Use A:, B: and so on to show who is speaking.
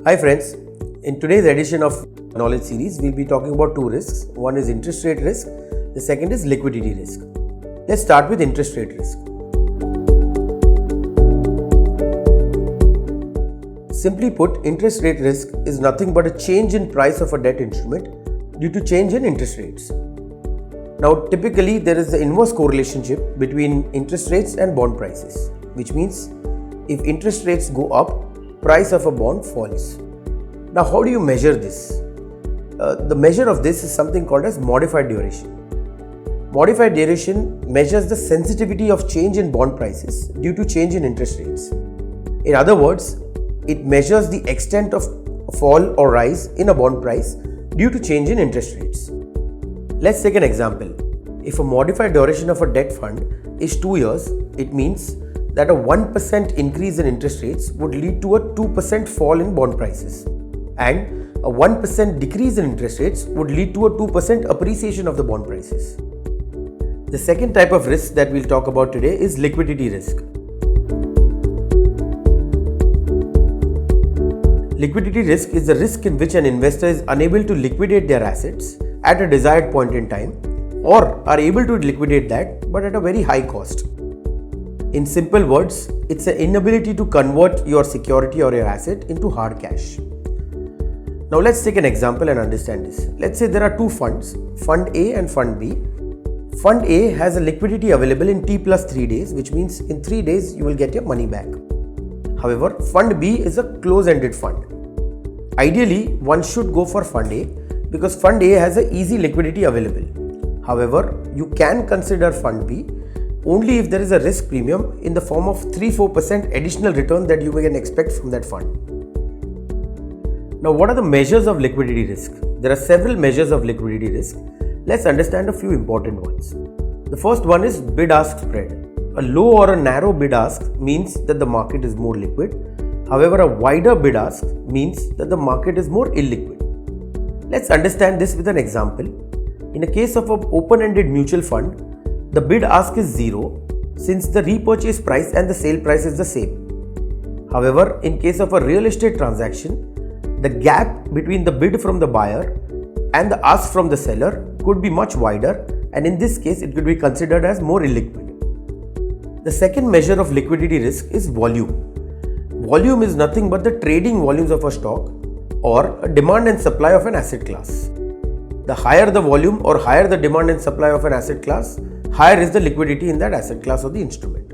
A: Hi friends, in today's edition of Knowledge Series, we'll be talking about two risks. One is interest rate risk, the second is liquidity risk. Let's start with interest rate risk. Simply put, interest rate risk is nothing but a change in price of a debt instrument due to change in interest rates. Now, typically there is the inverse correlation between interest rates and bond prices, which means if interest rates go up, price of a bond falls. Now, how do you measure this? The measure of this is something called as modified duration. Modified duration measures the sensitivity of change in bond prices due to change in interest rates. In other words, it measures the extent of fall or rise in a bond price due to change in interest rates. Let's take an example. If a modified duration of a debt fund is 2 years, it means that a 1% increase in interest rates would lead to a 2% fall in bond prices, and a 1% decrease in interest rates would lead to a 2% appreciation of the bond prices. The second type of risk that we'll talk about today is liquidity risk. Liquidity risk is the risk in which an investor is unable to liquidate their assets at a desired point in time, or are able to liquidate that but at a very high cost. In simple words, it's an inability to convert your security or your asset into hard cash. Now let's take an example and understand this. Let's say there are two funds, Fund A and Fund B. Fund A has a liquidity available in T plus 3 days, which means in 3 days you will get your money back. However, Fund B is a close-ended fund. Ideally, one should go for Fund A because Fund A has an easy liquidity available. However, you can consider Fund B only if there is a risk premium in the form of 3-4% additional return that you can expect from that fund. Now, what are the measures of liquidity risk? There are several measures of liquidity risk. Let's understand a few important ones. The first one is bid-ask spread. A low or a narrow bid-ask means that the market is more liquid. However, a wider bid-ask means that the market is more illiquid. Let's understand this with an example. In a case of an open-ended mutual fund, the bid-ask is 0 since the repurchase price and the sale price is the same. However, in case of a real estate transaction, the gap between the bid from the buyer and the ask from the seller could be much wider, and in this case it could be considered as more illiquid. The second measure of liquidity risk is volume. Volume is nothing but the trading volumes of a stock or a demand and supply of an asset class. The higher the volume or higher the demand and supply of an asset class, higher is the liquidity in that asset class or the instrument.